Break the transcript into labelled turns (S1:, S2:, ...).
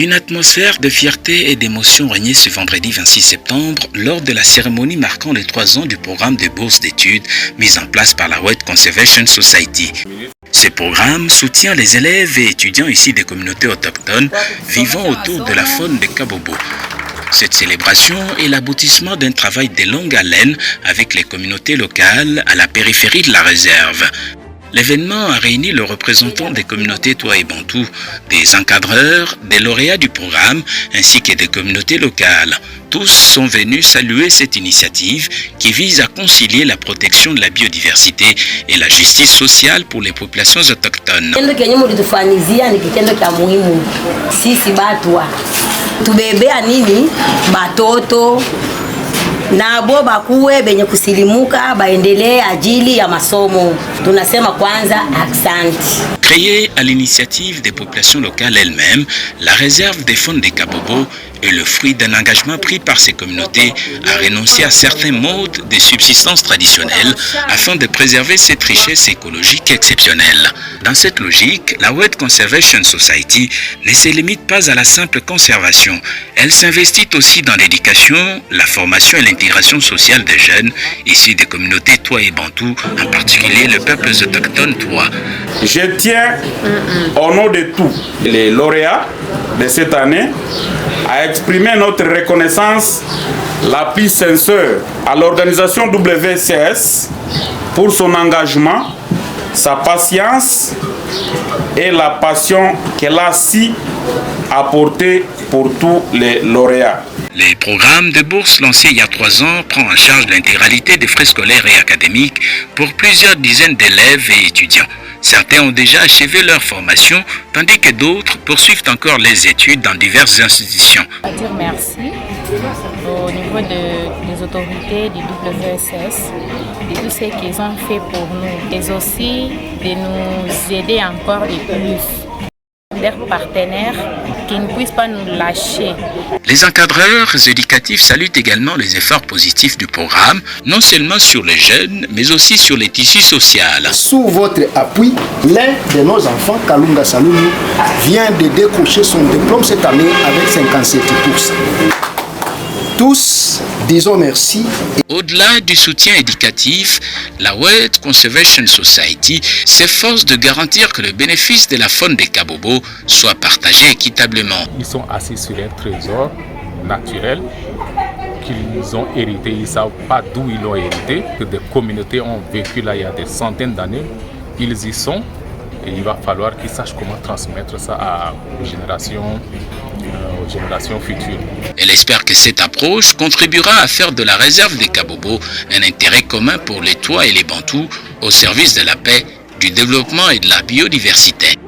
S1: Une atmosphère de fierté et d'émotion régnait ce vendredi 26 septembre lors de la cérémonie marquant les 3 ans du programme de bourse d'études mis en place par la World Conservation Society. Ce programme soutient les élèves et étudiants issus des communautés autochtones vivant autour de la faune de Kabobo. Cette célébration est l'aboutissement d'un travail de longue haleine avec les communautés locales à la périphérie de la réserve. L'événement a réuni les représentants des communautés Toa et Bantou, des encadreurs, des lauréats du programme ainsi que des communautés locales. Tous sont venus saluer cette initiative qui vise à concilier la protection de la biodiversité et la justice sociale pour les populations autochtones.
S2: Nabo bakuwe benye kusilimuka baendelee ajili ya masomo. Tunasema kwanza aksanti.
S1: Créée à l'initiative des populations locales elles-mêmes, la réserve des faunes des Kabobo est le fruit d'un engagement pris par ces communautés à renoncer à certains modes de subsistance traditionnels afin de préserver cette richesse écologique exceptionnelle. Dans cette logique, la World Conservation Society ne se limite pas à la simple conservation. Elle s'investit aussi dans l'éducation, la formation et l'intégration sociale des jeunes issus des communautés Toa et Bantou, en particulier le peuple autochtone Toa.
S3: Je tiens, au nom de tous les lauréats de cette année, à exprimer notre reconnaissance la plus sincère à l'organisation WCS pour son engagement, sa patience et la passion qu'elle a si apportée pour tous les lauréats.
S1: Le programme de bourse lancé il y a 3 ans prend en charge l'intégralité des frais scolaires et académiques pour plusieurs dizaines d'élèves et étudiants. Certains ont déjà achevé leur formation, tandis que d'autres poursuivent encore les études dans diverses institutions.
S4: Je veux dire merci au niveau des autorités du WSS, de tout ce qu'ils ont fait pour nous, et aussi de nous aider encore et plus. Leurs partenaires qui ne puissent pas nous lâcher.
S1: Les encadreurs éducatifs saluent également les efforts positifs du programme, non seulement sur les jeunes, mais aussi sur les tissus sociaux.
S5: Sous votre appui, l'un de nos enfants, Kalunga Saloumi, vient de décrocher son diplôme cette année avec 57%. Tous, disons merci.
S1: Au-delà du soutien éducatif, la World Conservation Society s'efforce de garantir que le bénéfice de la faune des Kabobo soit partagé équitablement.
S6: Ils sont assis sur un trésor naturel qu'ils ont hérité. Ils ne savent pas d'où ils l'ont hérité, que des communautés ont vécu là il y a des centaines d'années. Ils y sont et il va falloir qu'ils sachent comment transmettre ça aux générations futures.
S1: Elle espère que cette approche contribuera à faire de la réserve des Kabobo un intérêt commun pour les Toa et les Bantous au service de la paix, du développement et de la biodiversité.